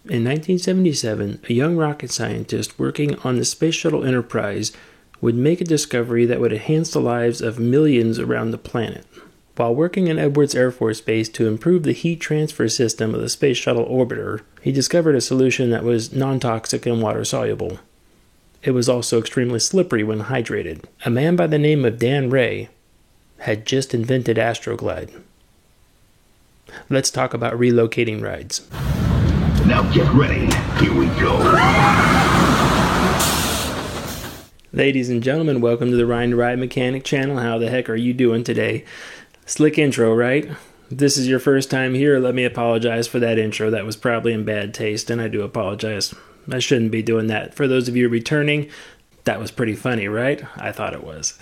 In 1977, a young rocket scientist working on the Space Shuttle Enterprise would make a discovery that would enhance the lives of millions around the planet. While working in Edwards Air Force Base to improve the heat transfer system of the Space Shuttle Orbiter, he discovered a solution that was non-toxic and water-soluble. It was also extremely slippery when hydrated. A man by the name of Dan Ray had just invented Astroglide. Let's talk about relocating rides. Now get ready. Here we go. Ladies and gentlemen, welcome to the Ride and Ride Mechanic channel. How the heck are you doing today? Slick intro, right? If this is your first time here, let me apologize for that intro. That was probably in bad taste, and I do apologize. I shouldn't be doing that. For those of you returning, that was pretty funny, right? I thought it was.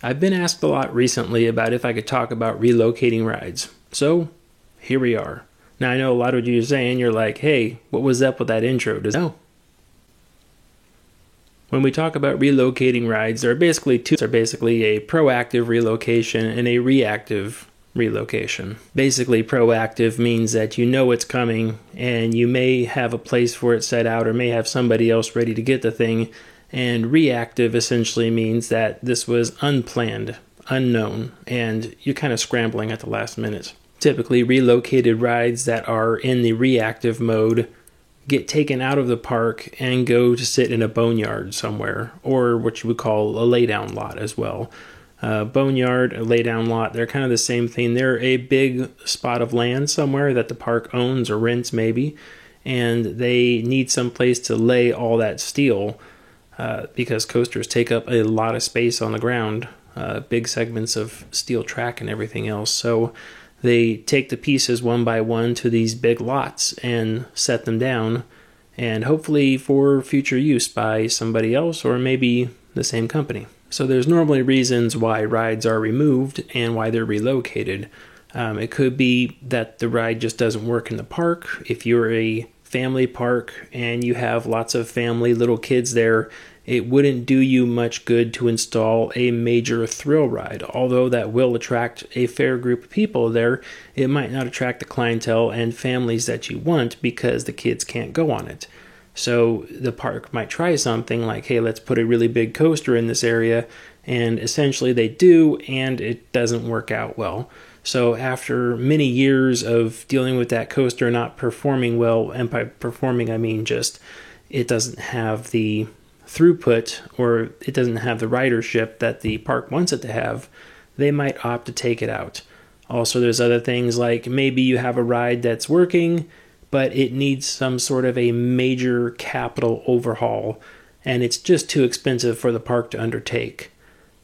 I've been asked a lot recently about if I could talk about relocating rides. So, here we are. Now, I know a lot of you are saying, you're like, hey, what was up with that intro? No. When we talk about relocating rides, there are basically two. There are basically a proactive relocation and a reactive relocation. Basically, proactive means that you know it's coming and you may have a place for it set out or may have somebody else ready to get the thing. And reactive essentially means that this was unplanned, unknown, and you're kind of scrambling at the last minute. Typically, relocated rides that are in the reactive mode get taken out of the park and go to sit in a boneyard somewhere, or what you would call a laydown lot as well. Boneyard, a laydown lot, they're kind of the same thing. They're a big spot of land somewhere that the park owns or rents maybe, and they need some place to lay all that steel because coasters take up a lot of space on the ground, big segments of steel track and everything else. So they take the pieces one by one to these big lots and set them down, and hopefully for future use by somebody else or maybe the same company. So there's normally reasons why rides are removed and why they're relocated. It could be that the ride just doesn't work in the park. If you're a family park and you have lots of family little kids there, it wouldn't do you much good to install a major thrill ride. Although that will attract a fair group of people there, it might not attract the clientele and families that you want because the kids can't go on it. So the park might try something like, hey, let's put a really big coaster in this area, and essentially they do, and it doesn't work out well. So after many years of dealing with that coaster not performing well, and by performing I mean just it doesn't have the throughput or it doesn't have the ridership that the park wants it to have, they might opt to take it out. Also, there's other things like maybe you have a ride that's working, but it needs some sort of a major capital overhaul, and it's just too expensive for the park to undertake.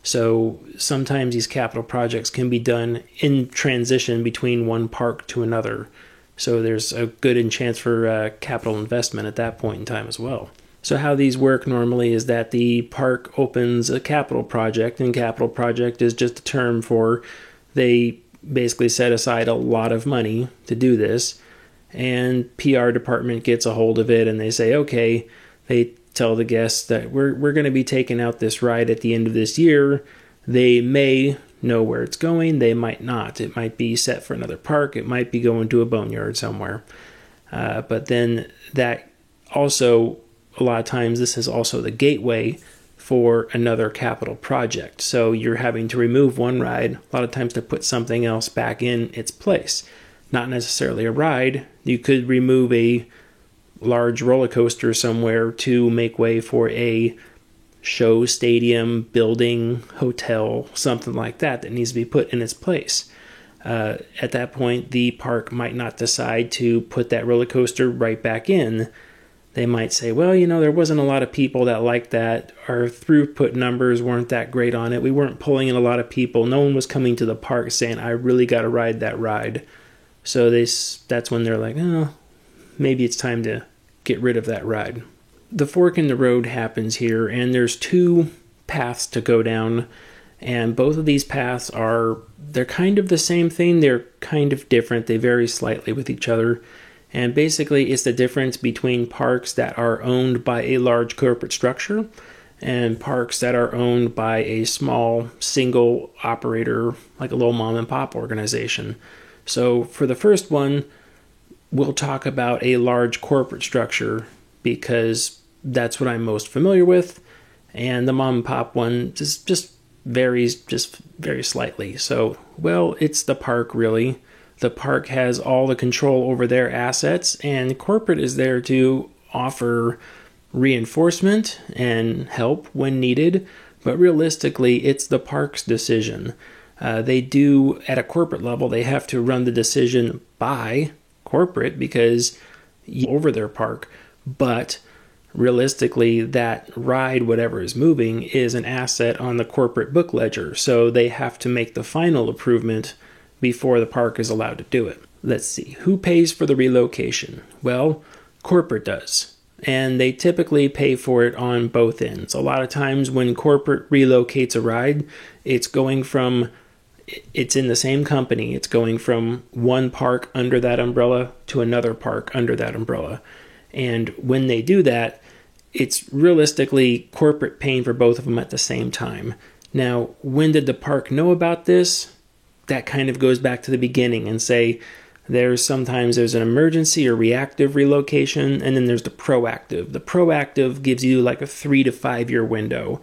So sometimes these capital projects can be done in transition between one park to another. So there's a good chance for capital investment at that point in time as well. So how these work normally is that the park opens a capital project, and capital project is just a term for they basically set aside a lot of money to do this, and PR department gets a hold of it and they say, okay, they tell the guests that we're going to be taking out this ride at the end of this year. They may know where it's going, they might not. It might be set for another park, it might be going to a boneyard somewhere. But then that also, a lot of times this is also the gateway for another capital project. So you're having to remove one ride, a lot of times to put something else back in its place. Not necessarily a ride. You could remove a large roller coaster somewhere to make way for a show, stadium, building, hotel, something like that that needs to be put in its place. At that point, the park might not decide to put that roller coaster right back in. They might say, well, there wasn't a lot of people that liked that. Our throughput numbers weren't that great on it. We weren't pulling in a lot of people. No one was coming to the park saying, I really got to ride that ride. So that's when they're like, oh, maybe it's time to get rid of that ride. The fork in the road happens here, and there's two paths to go down. And both of these paths they're kind of the same thing. They're kind of different. They vary slightly with each other. And basically, it's the difference between parks that are owned by a large corporate structure and parks that are owned by a small single operator, like a little mom and pop organization. So for the first one, we'll talk about a large corporate structure because that's what I'm most familiar with, and the mom and pop one just varies just very slightly. So, well, it's the park really. The park has all the control over their assets, and corporate is there to offer reinforcement and help when needed, but realistically, it's the park's decision. They do, at a corporate level, they have to run the decision by corporate because over their park, but realistically, that ride, whatever is moving, is an asset on the corporate book ledger, so they have to make the final approval before the park is allowed to do it. Let's see, who pays for the relocation? Well, corporate does, and they typically pay for it on both ends. A lot of times when corporate relocates a ride, it's in the same company. It's going from one park under that umbrella to another park under that umbrella. And when they do that, it's realistically corporate paying for both of them at the same time. Now, when did the park know about this? That kind of goes back to the beginning and say sometimes there's an emergency or reactive relocation, and then there's the proactive. The proactive gives you like a 3 to 5 year window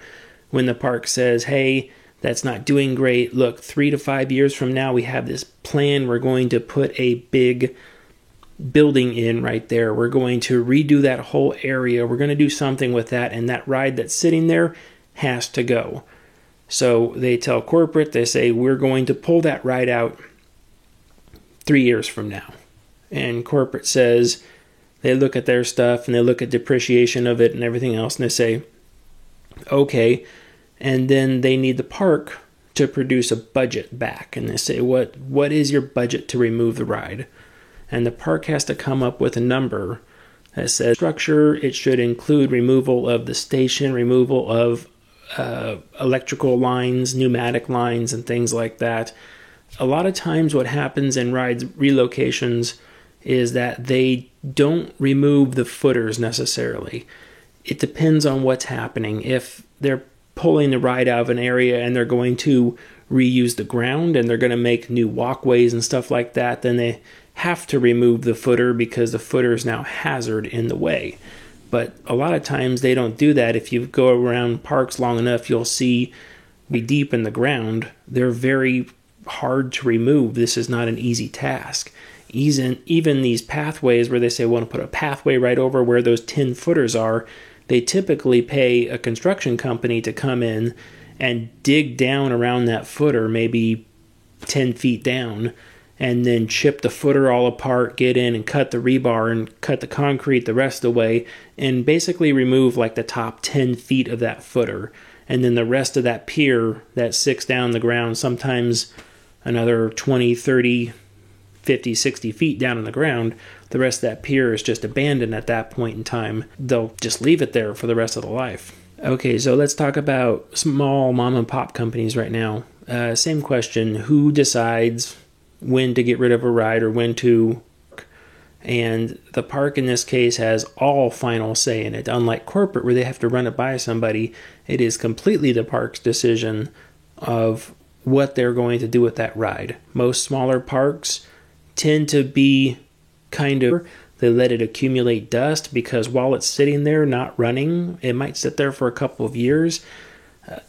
when the park says, hey, that's not doing great. Look, 3 to 5 years from now, we have this plan. We're going to put a big building in right there. We're going to redo that whole area. We're going to do something with that, and that ride that's sitting there has to go. So they tell corporate, they say, we're going to pull that ride out 3 years from now. And corporate says, they look at their stuff and they look at depreciation of it and everything else, and they say, okay. And then they need the park to produce a budget back. And they say, what is your budget to remove the ride? And the park has to come up with a number that says structure. It should include removal of the station, removal of electrical lines, pneumatic lines, and things like that. A lot of times what happens in rides relocations is that they don't remove the footers necessarily. It depends on what's happening. If they're pulling the ride out of an area and they're going to reuse the ground and they're going to make new walkways and stuff like that, then they have to remove the footer because the footer is now hazard in the way. But a lot of times they don't do that. If you go around parks long enough, you'll see be deep in the ground. They're very hard to remove. This is not an easy task. Even these pathways where they say, want to put a pathway right over where those 10 footers are, they typically pay a construction company to come in and dig down around that footer, maybe 10 feet down, and then chip the footer all apart, get in and cut the rebar and cut the concrete the rest of the way, and basically remove like the top 10 feet of that footer. And then the rest of that pier that sits down the ground, sometimes another 20, 30, 50, 60 feet down on the ground, the rest of that pier is just abandoned at that point in time. They'll just leave it there for the rest of the life. Okay, so let's talk about small mom and pop companies right now. Same question, who decides when to get rid of a ride or when to? And the park in this case has all final say in it. Unlike corporate where they have to run it by somebody, it is completely the park's decision of what they're going to do with that ride. Most smaller parks tend to be they let it accumulate dust because while it's sitting there not running, it might sit there for a couple of years.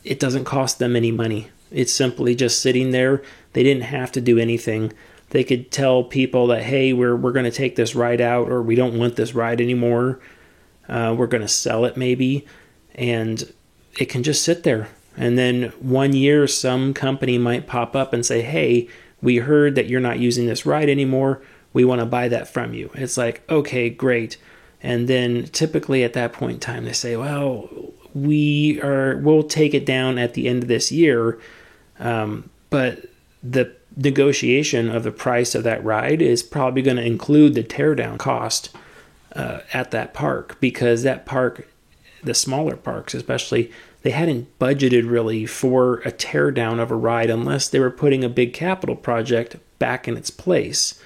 It doesn't cost them any money. It's simply just sitting there. They didn't have to do anything. They could tell people that, hey, we're going to take this ride out, or we don't want this ride anymore. We're going to sell it maybe. And it can just sit there. And then 1 year, some company might pop up and say, hey, we heard that you're not using this ride anymore. We want to buy that from you. It's like, okay, great. And then typically at that point in time, they say, well, we'll take it down at the end of this year. But the negotiation of the price of that ride is probably going to include the teardown cost at that park, because that park, the smaller parks especially, they hadn't budgeted really for a teardown of a ride unless they were putting a big capital project back in its place.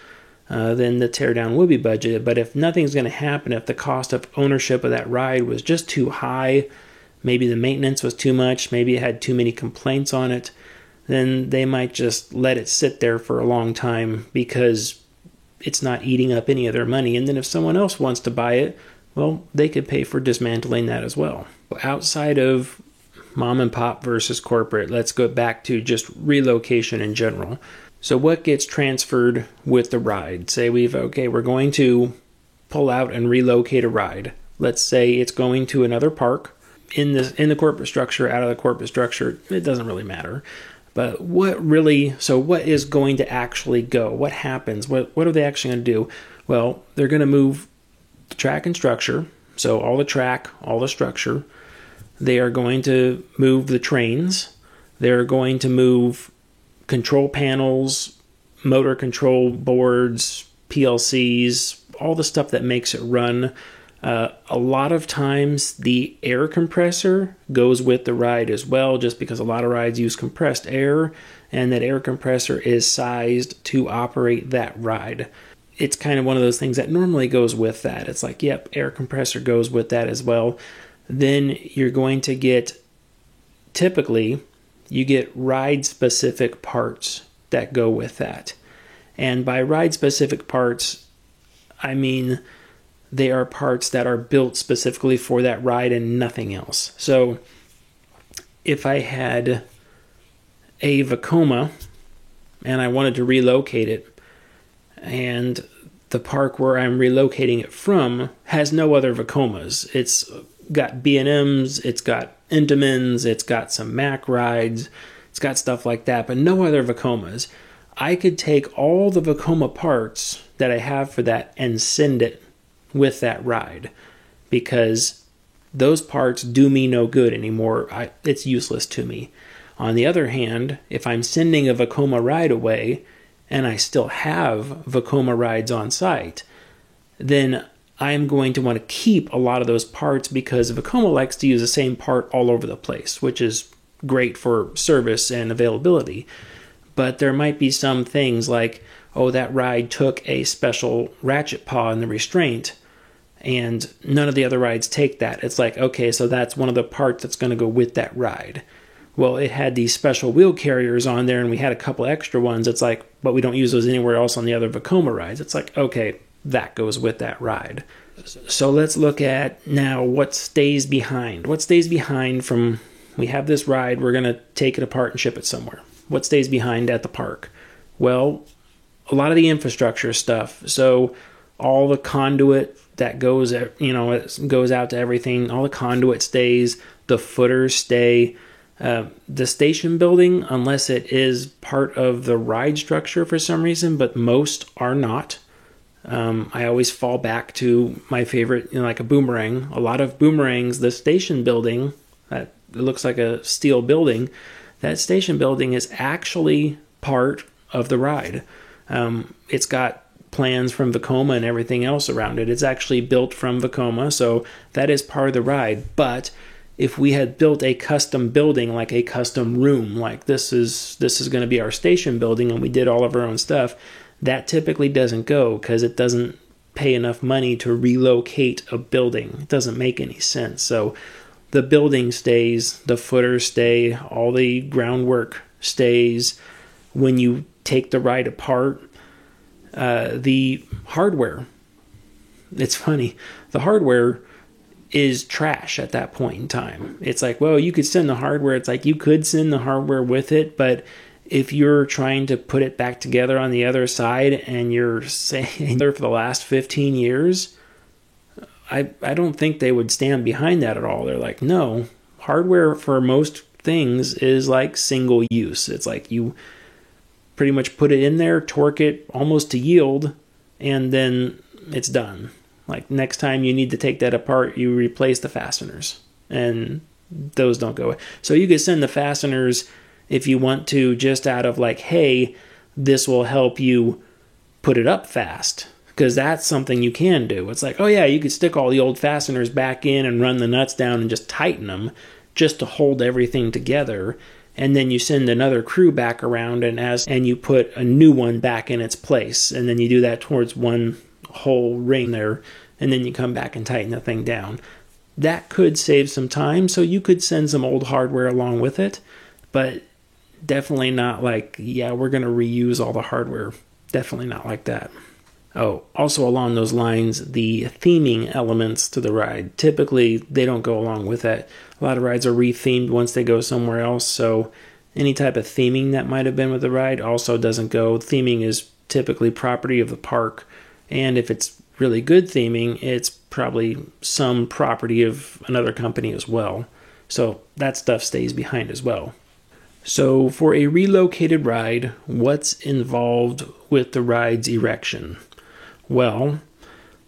Then the teardown would be budgeted. But if nothing's going to happen, if the cost of ownership of that ride was just too high, maybe the maintenance was too much, maybe it had too many complaints on it, then they might just let it sit there for a long time because it's not eating up any of their money. And then if someone else wants to buy it, well, they could pay for dismantling that as well. Outside of mom and pop versus corporate, let's go back to just relocation in general. So what gets transferred with the ride? Say we're going to pull out and relocate a ride. Let's say it's going to another park in the corporate structure, out of the corporate structure. It doesn't really matter. But what is going to actually go? What happens? What are they actually going to do? Well, they're going to move the track and structure. So all the track, all the structure. They are going to move the trains. They're going to move control panels, motor control boards, PLCs, all the stuff that makes it run. A lot of times the air compressor goes with the ride as well, just because a lot of rides use compressed air, and that air compressor is sized to operate that ride. It's kind of one of those things that normally goes with that. It's like, yep, air compressor goes with that as well. Then you're going to get, typically, you get ride-specific parts that go with that. And by ride-specific parts, I mean they are parts that are built specifically for that ride and nothing else. So if I had a Vekoma and I wanted to relocate it, and the park where I'm relocating it from has no other Vekomas. It's got B&Ms, it's got Intamins, it's got some Mack rides, it's got stuff like that, but no other Vekomas. I could take all the Vekoma parts that I have for that and send it with that ride, because those parts do me no good anymore. It's useless to me. On the other hand, if I'm sending a Vekoma ride away and I still have Vekoma rides on site, then I'm going to want to keep a lot of those parts, because Vekoma likes to use the same part all over the place, which is great for service and availability. But there might be some things like, oh, that ride took a special ratchet paw in the restraint, and none of the other rides take that. It's like, okay, so that's one of the parts that's going to go with that ride. Well, it had these special wheel carriers on there, and we had a couple extra ones. It's like, but we don't use those anywhere else on the other Vekoma rides. It's like, okay, that goes with that ride. So let's look at now what stays behind. What stays behind from, we have this ride, we're going to take it apart and ship it somewhere. What stays behind at the park? Well, a lot of the infrastructure stuff. So all the conduit that goes, it goes out to everything. All the conduit stays. The footers stay. The station building, unless it is part of the ride structure for some reason, but most are not. I always fall back to my favorite, like a boomerang. A lot of boomerangs, the station building, that looks like a steel building, that station building is actually part of the ride. It's got plans from Vekoma and everything else around it. It's actually built from Vekoma, so that is part of the ride. But if we had built a custom building, like a custom room, like this is going to be our station building, and we did all of our own stuff, that typically doesn't go, because it doesn't pay enough money to relocate a building. It doesn't make any sense. So the building stays, the footers stay, all the groundwork stays. When you take the ride apart, the hardware, it's funny, the hardware is trash at that point in time. It's like, well, you could send the hardware. It's like, you could send the hardware with it, but if you're trying to put it back together on the other side and you're saying there for the last 15 years, I don't think they would stand behind that at all. They're like, no, hardware for most things is like single use. It's like you pretty much put it in there, torque it almost to yield, and then it's done. Like next time you need to take that apart, you replace the fasteners, and those don't go away. So you could send the fasteners if you want to, just out of like, hey, this will help you put it up fast, because that's something you can do. It's like, oh yeah, you could stick all the old fasteners back in and run the nuts down and just tighten them just to hold everything together. And then you send another crew back around and you put a new one back in its place. And then you do that towards one whole ring there. And then you come back and tighten the thing down. That could save some time. So you could send some old hardware along with it. But definitely not like, yeah, we're going to reuse all the hardware. Definitely not like that. Oh, also along those lines, the theming elements to the ride, typically they don't go along with that. A lot of rides are re-themed once they go somewhere else, so any type of theming that might have been with the ride also doesn't go. Theming is typically property of the park, and if it's really good theming, it's probably some property of another company as well. So that stuff stays behind as well. So for a relocated ride, what's involved with the ride's erection? Well,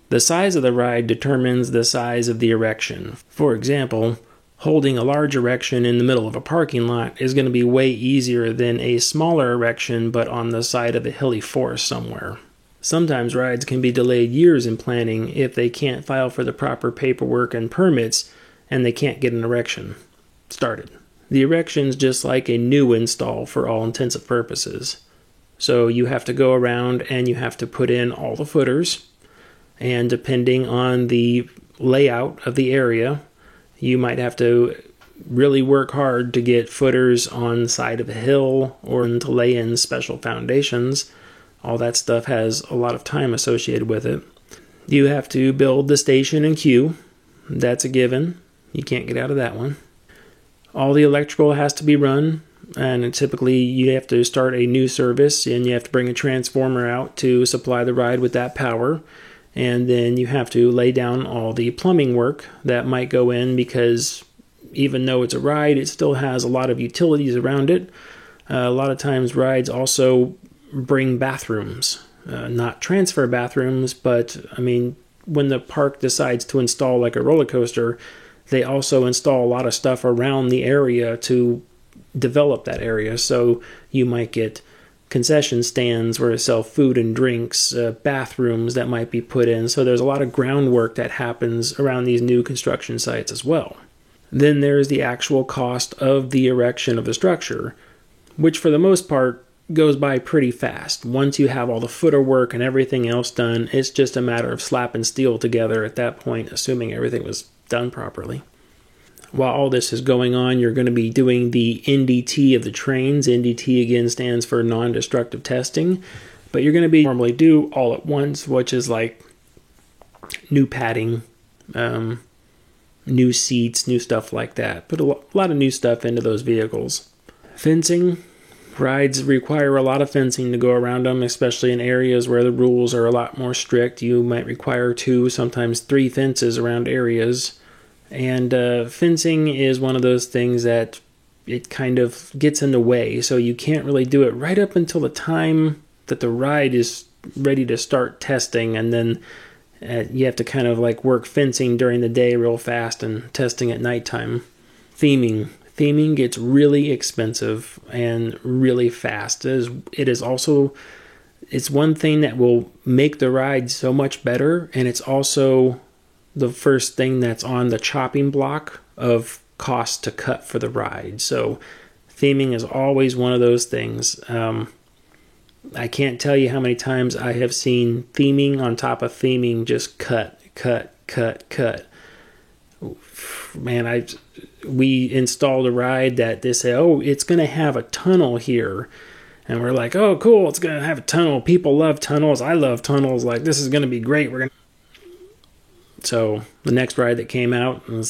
the size of the ride determines the size of the erection. For example, holding a large erection in the middle of a parking lot is going to be way easier than a smaller erection but on the side of a hilly forest somewhere. Sometimes rides can be delayed years in planning if they can't file for the proper paperwork and permits and they can't get an erection started. The erection's just like a new install for all intents and purposes. So you have to go around and you have to put in all the footers, and depending on the layout of the area, you might have to really work hard to get footers on the side of a hill or to lay in special foundations. All that stuff has a lot of time associated with it. You have to build the station and queue. That's a given. You can't get out of that one. All the electrical has to be run, and typically you have to start a new service and you have to bring a transformer out to supply the ride with that power. And then you have to lay down all the plumbing work that might go in, because even though it's a ride, it still has a lot of utilities around it. A lot of times rides also bring bathrooms, not transfer bathrooms, but I mean, when the park decides to install like a roller coaster, they also install a lot of stuff around the area to develop that area. So you might get concession stands where they sell food and drinks, bathrooms that might be put in. So there's a lot of groundwork that happens around these new construction sites as well. Then there's the actual cost of the erection of the structure, which for the most part goes by pretty fast. Once you have all the footer work and everything else done, it's just a matter of slapping steel together at that point, assuming everything was done properly. While all this is going on, you're going to be doing the NDT of the trains. NDT again stands for non-destructive testing, but you're going to be normally do all at once, which is like new padding, new seats, new stuff like that. Put a lot of new stuff into those vehicles. Fencing. Rides require a lot of fencing to go around them, especially in areas where the rules are a lot more strict. You might require 2, sometimes 3 fences around areas. And fencing is one of those things that it kind of gets in the way. So you can't really do it right up until the time that the ride is ready to start testing. And then you have to kind of like work fencing during the day real fast and testing at nighttime. Theming gets really expensive and really fast. It is also, it's one thing that will make the ride so much better, and it's also the first thing that's on the chopping block of cost to cut for the ride. So theming is always one of those things. I can't tell you how many times I have seen theming on top of theming just cut. Man, we installed a ride that they say, oh, it's going to have a tunnel here. And we're like, oh, cool, it's going to have a tunnel. People love tunnels. I love tunnels. Like, this is going to be great. So the next ride that came out, and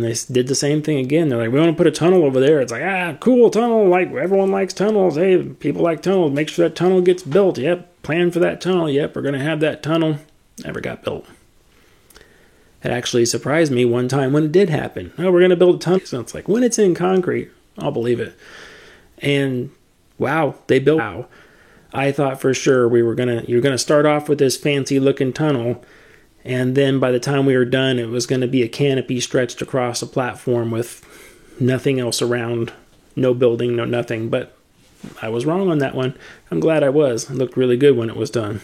they did the same thing again. They're like, we want to put a tunnel over there. It's like, cool tunnel. Like, everyone likes tunnels. Hey, people like tunnels. Make sure that tunnel gets built. Yep, plan for that tunnel. Yep, we're going to have that tunnel. Never got built. It actually surprised me one time when it did happen. Oh, we're going to build a tunnel. So it's like, when it's in concrete, I'll believe it. And wow, they built. Wow. I thought for sure you're going to start off with this fancy looking tunnel, and then by the time we were done, it was going to be a canopy stretched across a platform with nothing else around, no building, no nothing. But I was wrong on that one. I'm glad I was. It looked really good when it was done.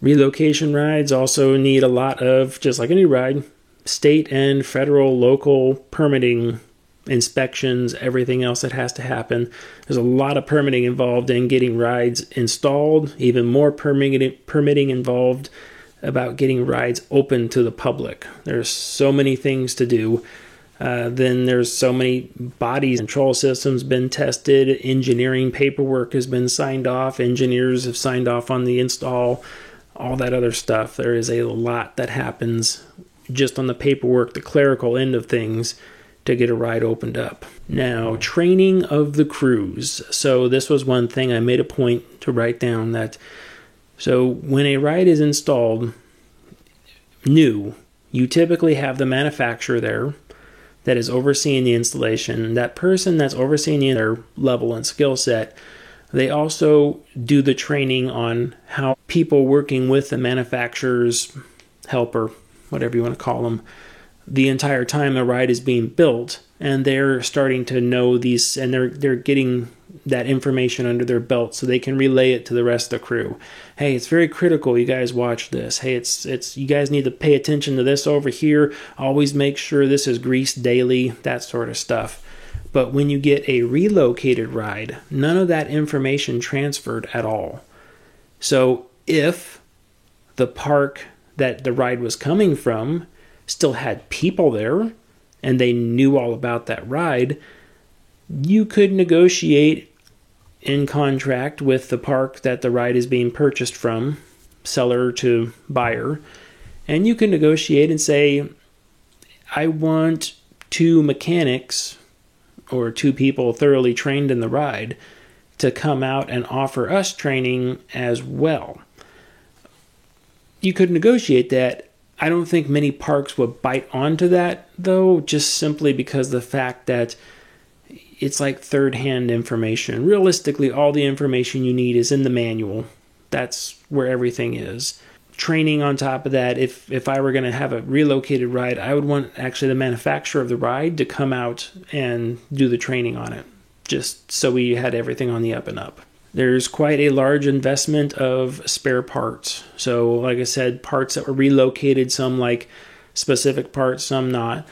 Relocation rides also need a lot of, just like any ride, state and federal, local permitting, inspections, everything else that has to happen. There's a lot of permitting involved in getting rides installed, even more permitting involved about getting rides open to the public. There's so many things to do. Then there's so many bodies. Control systems been tested. Engineering paperwork has been signed off. Engineers have signed off on the install. all that other stuff. There is a lot that happens just on the paperwork, the clerical end of things, to get a ride opened up. Now, training of the crews. So this was one thing I made a point to write down, that so when a ride is installed new, you typically have the manufacturer there that is overseeing the installation. That person that's overseeing their level and skill set, they also do the training on how people working with the manufacturer's helper, whatever you want to call them, the entire time the ride is being built, and they're starting to know these, and they're getting that information under their belt so they can relay it to the rest of the crew. Hey, it's very critical you guys watch this. Hey, it's you guys need to pay attention to this over here. Always make sure this is greased daily, that sort of stuff. But when you get a relocated ride, none of that information transferred at all. So if the park that the ride was coming from still had people there and they knew all about that ride, you could negotiate in contract with the park that the ride is being purchased from, seller to buyer, and you can negotiate and say, I want 2 mechanics or 2 people thoroughly trained in the ride to come out and offer us training as well. You could negotiate that. I don't think many parks would bite onto that, though, just simply because of the fact that it's like third-hand information. Realistically, all the information you need is in the manual. That's where everything is. Training on top of that, if I were going to have a relocated ride, I would want actually the manufacturer of the ride to come out and do the training on it, just so we had everything on the up and up. There's quite a large investment of spare parts. So, like I said, parts that were relocated, some like specific parts, some not.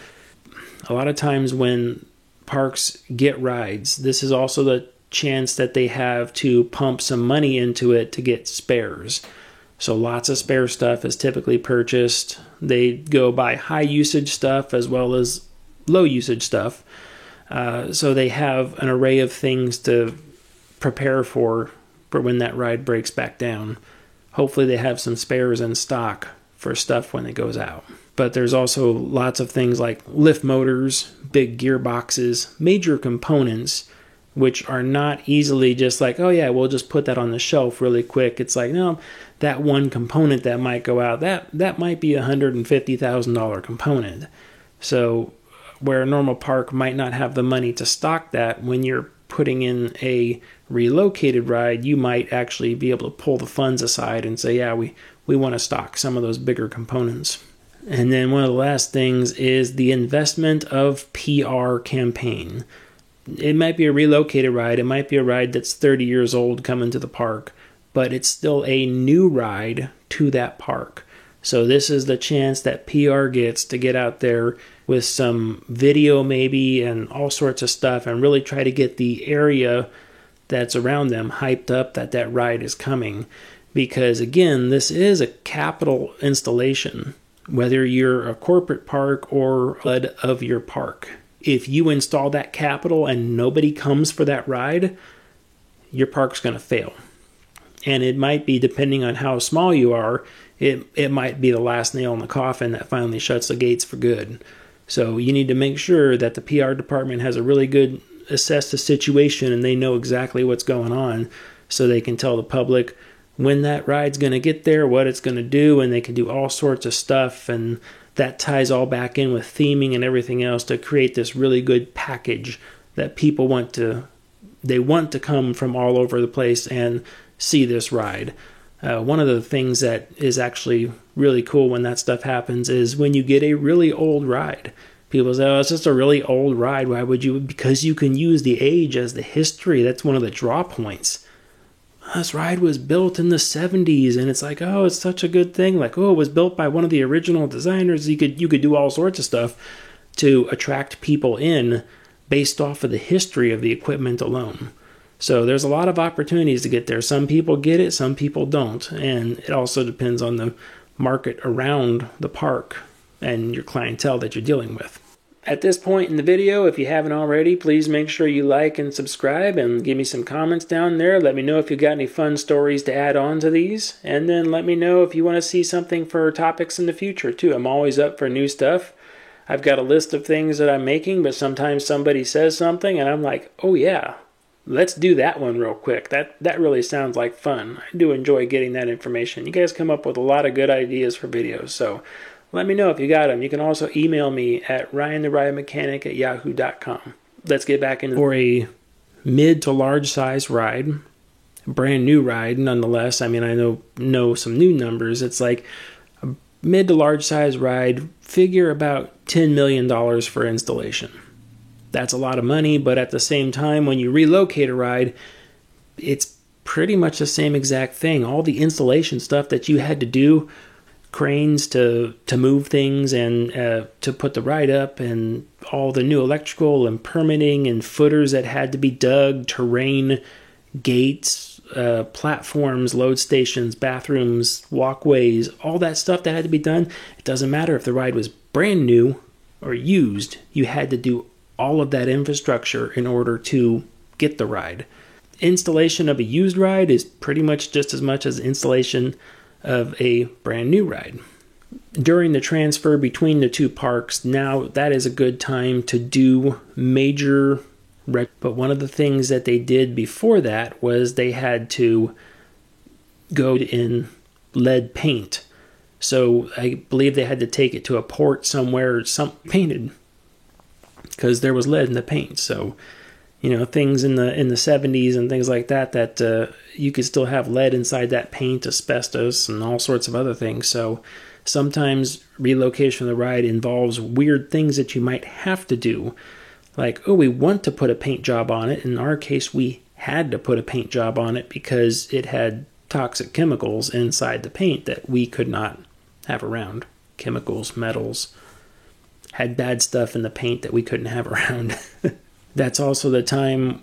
A lot of times when parks get rides, this is also the chance that they have to pump some money into it to get spares. So lots of spare stuff is typically purchased. They go buy high usage stuff as well as low usage stuff. So they have an array of things to prepare for when that ride breaks back down. Hopefully they have some spares in stock for stuff when it goes out. But there's also lots of things like lift motors, big gearboxes, major components, which are not easily just like, oh yeah, we'll just put that on the shelf really quick. It's like, no, that one component that might go out, that might be a $150,000 component. So where a normal park might not have the money to stock that, when you're putting in a relocated ride, you might actually be able to pull the funds aside and say, yeah, we want to stock some of those bigger components. And then one of the last things is the investment of PR campaign. It might be a relocated ride. It might be a ride that's 30 years old coming to the park, but it's still a new ride to that park. So this is the chance that PR gets to get out there with some video maybe and all sorts of stuff and really try to get the area that's around them hyped up that ride is coming. Because again, this is a capital installation, whether you're a corporate park or HUD of your park. If you install that capital and nobody comes for that ride, your park's going to fail. And it might be, depending on how small you are, it might be the last nail in the coffin that finally shuts the gates for good. So you need to make sure that the PR department has a really good assess the situation and they know exactly what's going on, so they can tell the public when that ride's going to get there, what it's going to do, and they can do all sorts of stuff. And that ties all back in with theming and everything else to create this really good package that people want to come from all over the place and see this ride. One of the things that is actually really cool when that stuff happens is when you get a really old ride. People say, oh, it's just a really old ride. Why would you? Because you can use the age as the history. That's one of the draw points. This ride was built in the 70s, and it's like, oh, it's such a good thing. Like, oh, it was built by one of the original designers. You could do all sorts of stuff to attract people in based off of the history of the equipment alone. So there's a lot of opportunities to get there. Some people get it, some people don't. And it also depends on the market around the park and your clientele that you're dealing with. At this point in the video, if you haven't already, please make sure you like and subscribe and give me some comments down there. Let me know if you've got any fun stories to add on to these. And then let me know if you want to see something for topics in the future too. I'm always up for new stuff. I've got a list of things that I'm making, but sometimes somebody says something and I'm like, oh yeah, let's do that one real quick. That really sounds like fun. I do enjoy getting that information. You guys come up with a lot of good ideas for videos, so let me know if you got them. You can also email me at ryantherideMechanic@yahoo.com. Let's get back into for a mid to large size ride, brand new ride nonetheless. I mean, I know some new numbers. It's like a mid to large size ride, figure about $10 million for installation. That's a lot of money, but at the same time, when you relocate a ride, it's pretty much the same exact thing. All the installation stuff that you had to do, cranes to move things and to put the ride up, and all the new electrical and permitting and footers that had to be dug, terrain, gates, platforms, load stations, bathrooms, walkways, all that stuff that had to be done. It doesn't matter if the ride was brand new or used. You had to do all of that infrastructure in order to get the ride. Installation of a used ride is pretty much just as much as installation of a brand new ride. During the transfer between the two parks, now that is a good time to do major but one of the things that they did before that was they had to go in lead paint. So I believe they had to take it to a port somewhere, painted, because there was lead in the paint. So, you know, things in the 70s and things like that you could still have lead inside that paint, asbestos, and all sorts of other things. So sometimes relocation of the ride involves weird things that you might have to do. Like, oh, we want to put a paint job on it. In our case, we had to put a paint job on it because it had toxic chemicals inside the paint that we could not have around. Chemicals, metals, had bad stuff in the paint that we couldn't have around. That's also the time,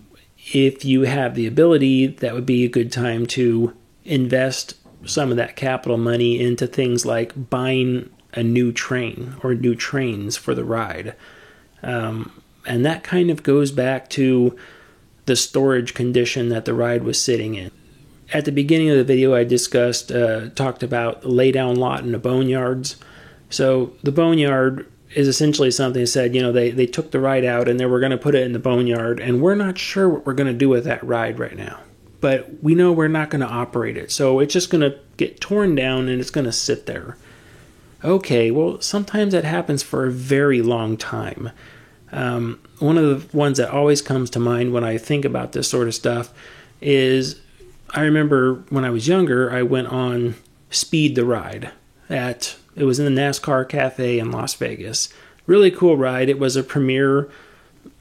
if you have the ability, that would be a good time to invest some of that capital money into things like buying a new train or new trains for the ride. And that kind of goes back to the storage condition that the ride was sitting in. At the beginning of the video, I talked about the lay-down lot in the boneyards. So the boneyard is essentially something that said, you know, they took the ride out and they were going to put it in the boneyard, and we're not sure what we're going to do with that ride right now. But we know we're not going to operate it. So it's just going to get torn down and it's going to sit there. Okay, well, sometimes that happens for a very long time. One of the ones that always comes to mind when I think about this sort of stuff is, I remember when I was younger, I went on Speed the Ride. It was in the NASCAR Cafe in Las Vegas. Really cool ride. It was a premier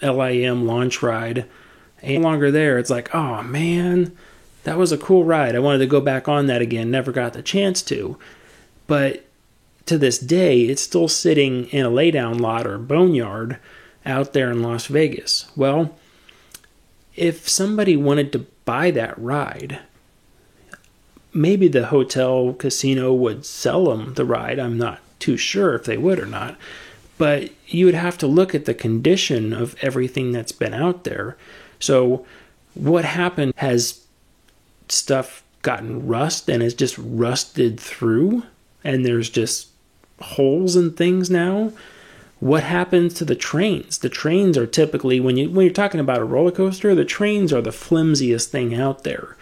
LIM launch ride. And no longer there, it's like, oh man, that was a cool ride. I wanted to go back on that again. Never got the chance to. But to this day, it's still sitting in a laydown lot or boneyard out there in Las Vegas. Well, if somebody wanted to buy that ride, maybe the hotel casino would sell them the ride. I'm not too sure if they would or not. But you would have to look at the condition of everything that's been out there. So what happened? Has stuff gotten rust and has just rusted through? And there's just holes and things now? What happens to the trains? The trains are typically, when you're talking about a roller coaster, the trains are the flimsiest thing out there.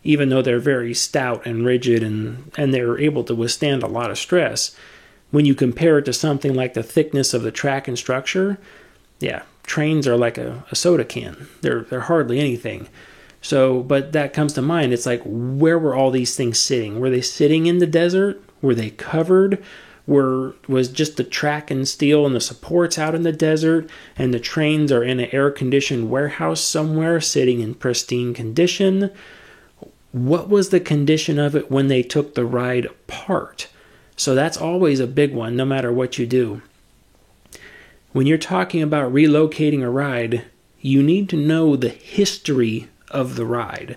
Even though they're very stout and rigid and they're able to withstand a lot of stress. When you compare it to something like the thickness of the track and structure, yeah, trains are like a soda can. They're hardly anything. So, but that comes to mind. It's like, where were all these things sitting? Were they sitting in the desert? Were they covered? Was just the track and steel and the supports out in the desert, and the trains are in an air-conditioned warehouse somewhere sitting in pristine condition? What was the condition of it when they took the ride apart? So that's always a big one, no matter what you do. When you're talking about relocating a ride, you need to know the history of the ride.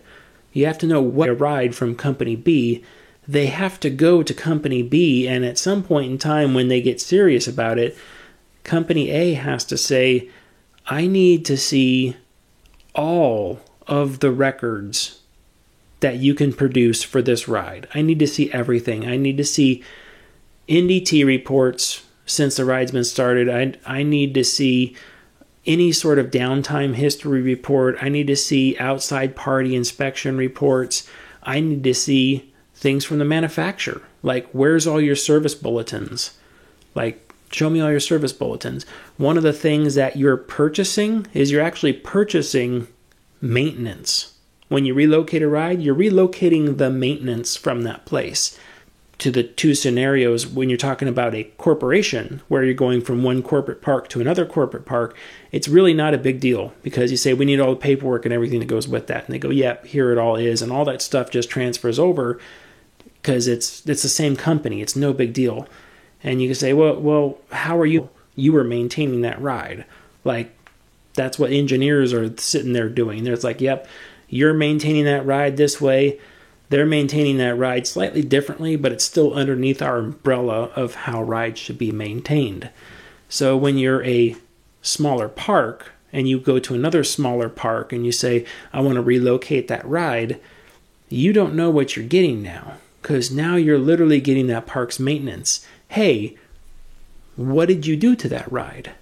You have to know what a ride from Company B. They have to go to Company B, and at some point in time when they get serious about it, Company A has to say, I need to see all of the records that you can produce for this ride. I need to see everything. I need to see NDT reports since the ride's been started. I need to see any sort of downtime history report. I need to see outside party inspection reports. I need to see things from the manufacturer. Like, where's all your service bulletins? Like, show me all your service bulletins. One of the things that you're purchasing is you're actually purchasing maintenance. When you relocate a ride, you're relocating the maintenance from that place. To the two scenarios, when you're talking about a corporation where you're going from one corporate park to another corporate park, it's really not a big deal, because you say, we need all the paperwork and everything that goes with that. And they go, yep, here it all is. And all that stuff just transfers over because it's the same company. It's no big deal. And you can say, well, how are you? You were maintaining that ride. Like, that's what engineers are sitting there doing. They're like, yep, you're maintaining that ride this way. They're maintaining that ride slightly differently, but it's still underneath our umbrella of how rides should be maintained. So when you're a smaller park and you go to another smaller park and you say, I want to relocate that ride, you don't know what you're getting now, because now you're literally getting that park's maintenance. Hey, what did you do to that ride?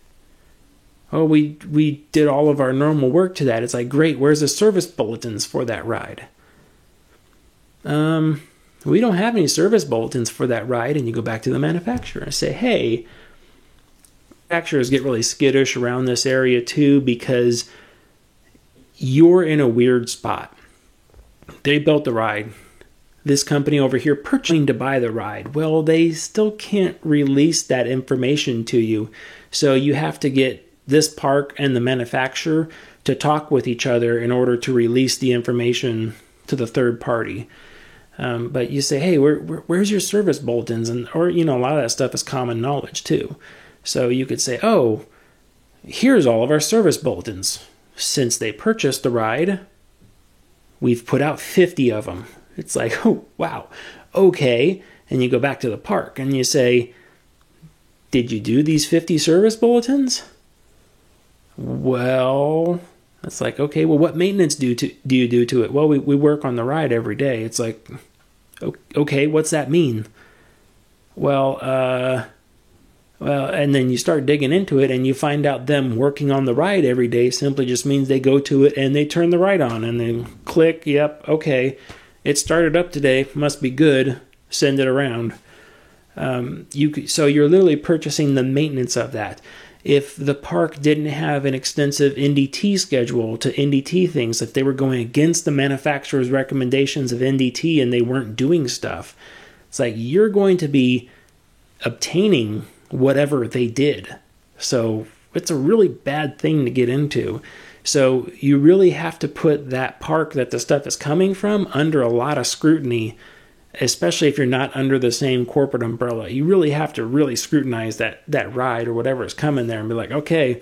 Oh, we did all of our normal work to that. It's like, great, where's the service bulletins for that ride? We don't have any service bulletins for that ride. And you go back to the manufacturer and say, hey, manufacturers get really skittish around this area too, because you're in a weird spot. They built the ride. This company over here purchasing to buy the ride. Well, they still can't release that information to you. So you have to get this park and the manufacturer to talk with each other in order to release the information to the third party. But you say, hey, where's your service bulletins? Or a lot of that stuff is common knowledge too. So you could say, oh, here's all of our service bulletins. Since they purchased the ride, we've put out 50 of them. It's like, oh, wow, okay. And you go back to the park and you say, did you do these 50 service bulletins? Well, it's like, okay, well, what maintenance do you do to it? Well, we work on the ride every day. It's like, okay, what's that mean? Well, and then you start digging into it and you find out them working on the ride every day simply just means they go to it and they turn the ride on and then click, yep, okay, it started up today, must be good, send it around. So you're literally purchasing the maintenance of that. If the park didn't have an extensive NDT schedule to NDT things, if they were going against the manufacturer's recommendations of NDT and they weren't doing stuff, it's like you're going to be obtaining whatever they did. So it's a really bad thing to get into. So you really have to put that park that the stuff is coming from under a lot of scrutiny, especially if you're not under the same corporate umbrella. You really have to really scrutinize that ride or whatever is coming there and be like, okay,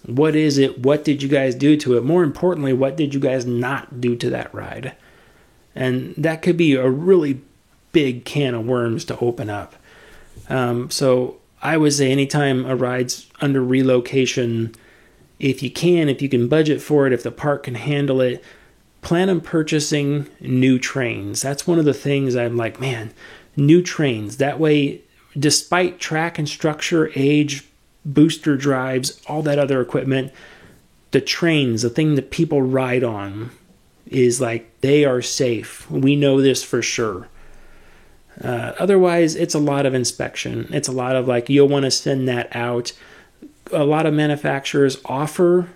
what is it? What did you guys do to it? More importantly, what did you guys not do to that ride? And that could be a really big can of worms to open up. So I would say anytime a ride's under relocation, if you can budget for it, if the park can handle it, plan on purchasing new trains. That's one of the things I'm like, man, new trains. That way, despite track and structure, age, booster drives, all that other equipment, the trains, the thing that people ride on, is like, they are safe. We know this for sure. Otherwise, it's a lot of inspection. It's a lot of like, you'll want to send that out. A lot of manufacturers offer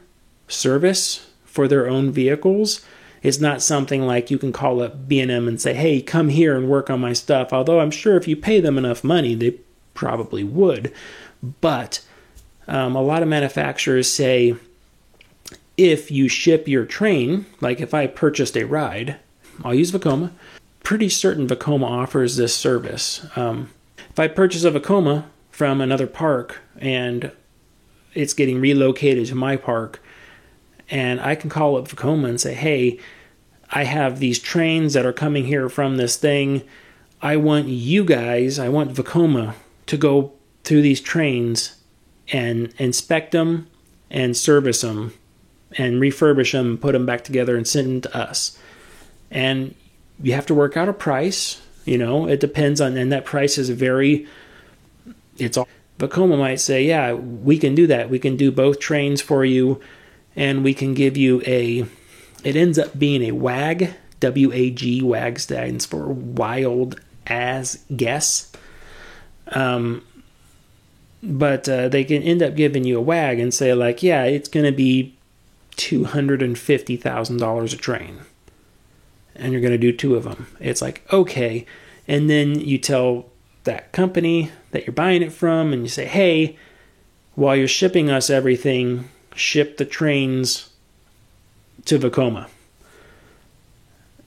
service for their own vehicles. It's not something like you can call up B&M and say, hey, come here and work on my stuff. Although I'm sure if you pay them enough money, they probably would. But a lot of manufacturers say, if you ship your train, like if I purchased a ride, I'll use Vekoma. Pretty certain Vekoma offers this service. If I purchase a Vekoma from another park and it's getting relocated to my park, and I can call up Vekoma and say, hey, I have these trains that are coming here from this thing. I want Vekoma to go through these trains and inspect them and service them and refurbish them, put them back together and send them to us. And you have to work out a price, it depends on, and that price is it's all. Vekoma might say, yeah, we can do that. We can do both trains for you, and we can give you it ends up being a WAG, W-A-G, WAG stands for Wild As Guess. But they can end up giving you a WAG and say, like, yeah, it's going to be $250,000 a train. And you're going to do 2 of them. It's like, okay. And then you tell that company that you're buying it from, and you say, hey, while you're shipping us everything, ship the trains to Vekoma.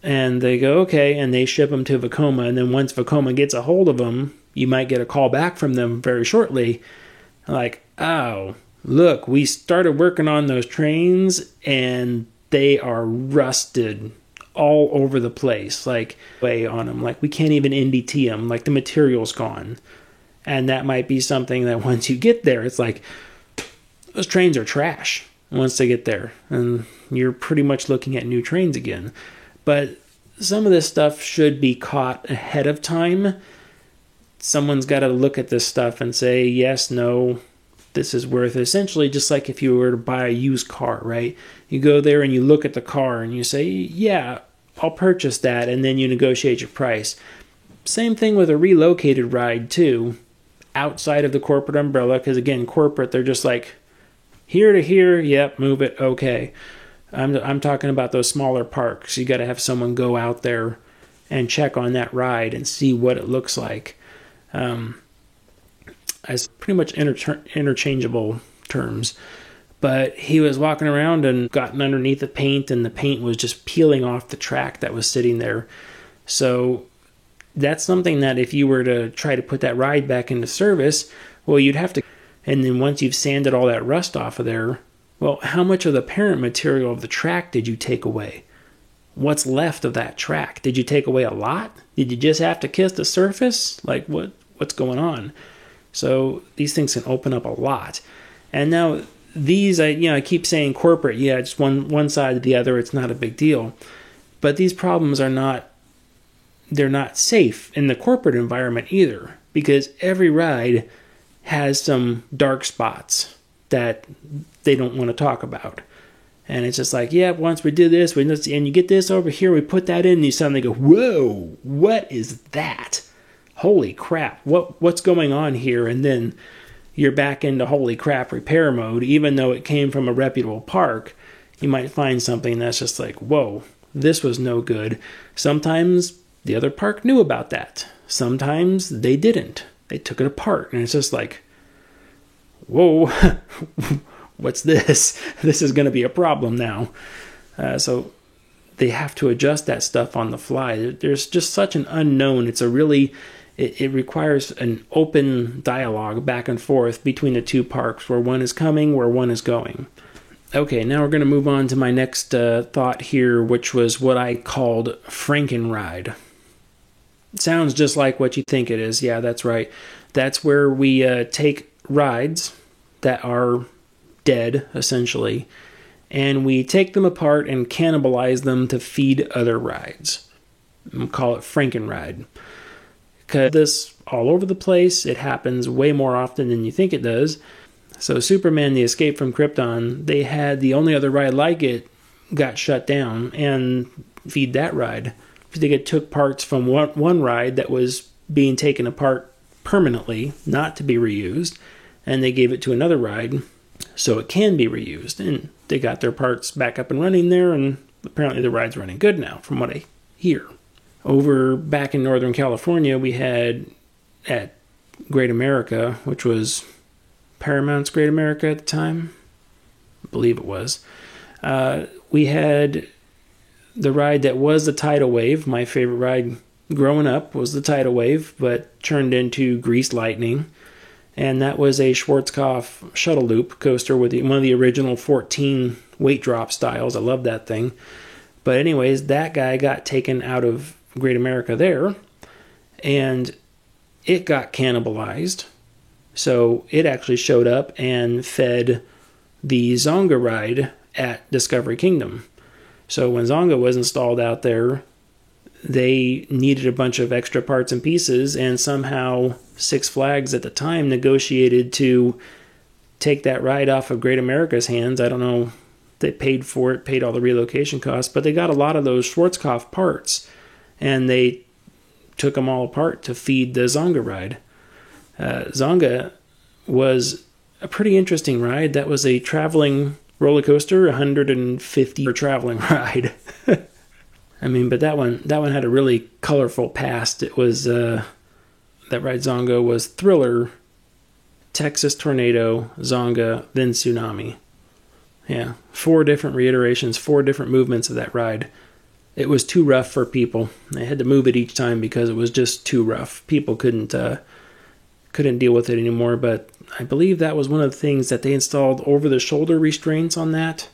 And they go, okay, and they ship them to Vekoma. And then once Vekoma gets a hold of them, you might get a call back from them very shortly. Like, oh, look, we started working on those trains, and they are rusted all over the place, like, way on them. Like, we can't even NDT them. Like, the material's gone. And that might be something that once you get there, it's like, those trains are trash once they get there. And you're pretty much looking at new trains again. But some of this stuff should be caught ahead of time. Someone's got to look at this stuff and say, yes, no, this is worth it. Essentially, just like if you were to buy a used car, right? You go there and you look at the car and you say, yeah, I'll purchase that, and then you negotiate your price. Same thing with a relocated ride, too, outside of the corporate umbrella, because, again, corporate, they're just like, here to here, yep, move it, okay. I'm talking about those smaller parks. You got to have someone go out there and check on that ride and see what it looks like. As pretty much interchangeable terms. But he was walking around and gotten underneath the paint, and the paint was just peeling off the track that was sitting there. So that's something that if you were to try to put that ride back into service, well, you'd have to. And then once you've sanded all that rust off of there, well, how much of the parent material of the track did you take away? What's left of that track? Did you take away a lot? Did you just have to kiss the surface? Like, what's going on? So these things can open up a lot. And now these, I keep saying corporate, yeah, just one side to the other, it's not a big deal. But these problems they're not safe in the corporate environment either, because every ride has some dark spots that they don't want to talk about. And it's just like, yeah, once we did this, and you get this over here, we put that in, and you suddenly go, whoa, what is that? Holy crap, what's going on here? And then you're back into holy crap repair mode. Even though it came from a reputable park, you might find something that's just like, whoa, this was no good. Sometimes the other park knew about that. Sometimes they didn't. They took it apart, and it's just like, whoa, what's this? This is going to be a problem now. So they have to adjust that stuff on the fly. There's just such an unknown. It requires an open dialogue back and forth between the two parks, where one is coming, where one is going. Okay, now we're going to move on to my next thought here, which was what I called Frankenride. It sounds just like what you think it is. Yeah, that's right. That's where we take rides that are dead, essentially, and we take them apart and cannibalize them to feed other rides. We'll call it Frankenride. Because this all over the place, it happens way more often than you think it does. So Superman, The Escape from Krypton, they had the only other ride like it got shut down, and feed that ride. They took parts from one ride that was being taken apart permanently, not to be reused, and they gave it to another ride so it can be reused. And they got their parts back up and running there, and apparently the ride's running good now, from what I hear. Over back in Northern California, we had at Great America, which was Paramount's Great America at the time, I believe it was, we had the ride that was the Tidal Wave. My favorite ride growing up was the Tidal Wave, but turned into Greased Lightning. And that was a Schwarzkopf shuttle loop coaster with one of the original 14 weight drop styles. I love that thing. But anyways, that guy got taken out of Great America there, and it got cannibalized. So it actually showed up and fed the Zonga ride at Discovery Kingdom. So when Zonga was installed out there, they needed a bunch of extra parts and pieces, and somehow Six Flags at the time negotiated to take that ride off of Great America's hands. I don't know, they paid for it, paid all the relocation costs, but they got a lot of those Schwarzkopf parts, and they took them all apart to feed the Zonga ride. Zonga was a pretty interesting ride. That was a traveling roller coaster, 150 traveling ride. I mean, but that one had a really colorful past. It was that ride Zonga was Thriller, Texas Tornado, Zonga, then Tsunami. Yeah, 4 different reiterations, 4 different movements of that ride. It was too rough for people. They had to move it each time because it was just too rough. People couldn't deal with it anymore. But I believe that was one of the things that they installed over-the-shoulder restraints on that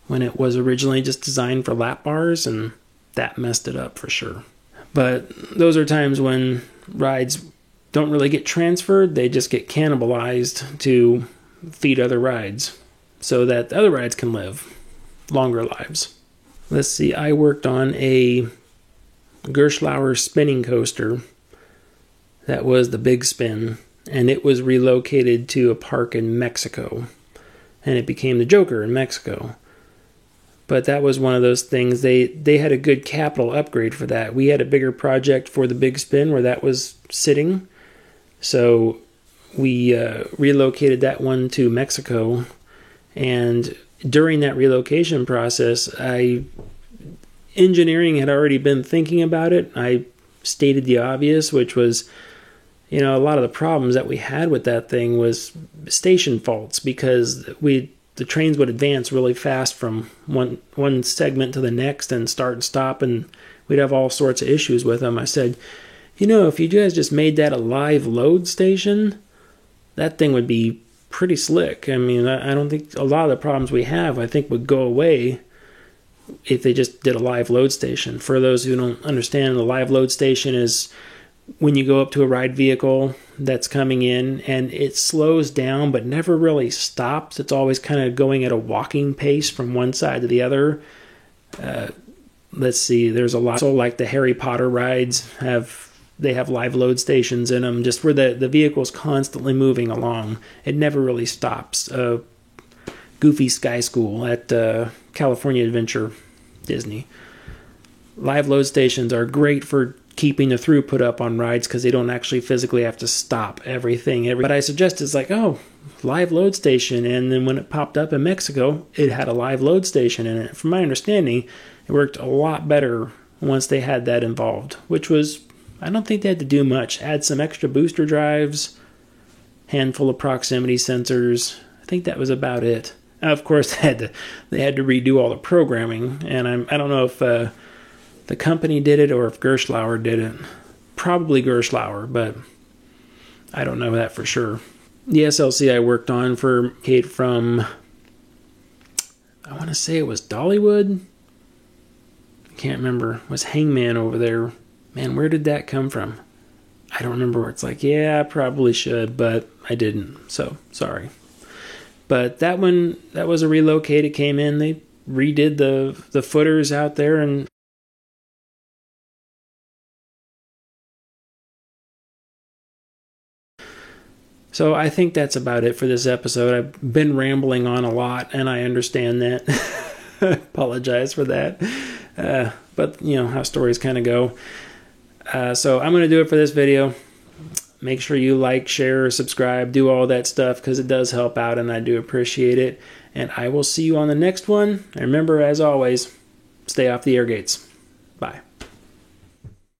when it was originally just designed for lap bars, and that messed it up for sure. But those are times when rides don't really get transferred. They just get cannibalized to feed other rides so that the other rides can live longer lives. Let's see, I worked on a Gerstlauer spinning coaster. That was the Big Spin, and it was relocated to a park in Mexico, and it became the Joker in Mexico. But that was one of those things, they had a good capital upgrade for that. We had a bigger project for the Big Spin where that was sitting, so we relocated that one to Mexico. And during that relocation process, engineering had already been thinking about it. I stated the obvious, which was, a lot of the problems that we had with that thing was station faults, because the trains would advance really fast from one segment to the next and start and stop, and we'd have all sorts of issues with them. I said, if you guys just made that a live load station, that thing would be pretty slick. I mean, I don't think a lot of the problems we have, I think, would go away if they just did a live load station. For those who don't understand, the live load station is when you go up to a ride vehicle that's coming in and it slows down but never really stops. It's always kind of going at a walking pace from one side to the other. Let's see, there's a lot. So like the Harry Potter rides have live load stations in them, just where the vehicle's constantly moving along. It never really stops. Goofy Sky School at California Adventure Disney. Live load stations are great for keeping the throughput up on rides because they don't actually physically have to stop everything. But I suggested, it's like, live load station. And then when it popped up in Mexico, it had a live load station in it. From my understanding, it worked a lot better once they had that involved, which was, I don't think they had to do much. Add some extra booster drives, handful of proximity sensors. I think that was about it. Of course, they had to redo all the programming, and I don't know if the company did it or if Gerstlauer did it. Probably Gerstlauer, but I don't know that for sure. The SLC I worked on for Kate from, I want to say it was Dollywood. I can't remember. It was Hangman over there. Man, where did that come from? I don't remember where it's like, yeah, I probably should, but I didn't, so sorry. But that one, that was a relocate. It came in, they redid the footers out there, and so I think that's about it for this episode. I've been rambling on a lot, and I understand that. Apologize for that. But, how stories kind of go. So I'm going to do it for this video. Make sure you like, share, subscribe, do all that stuff, because it does help out, and I do appreciate it. And I will see you on the next one. And remember, as always, stay off the air gates. Bye.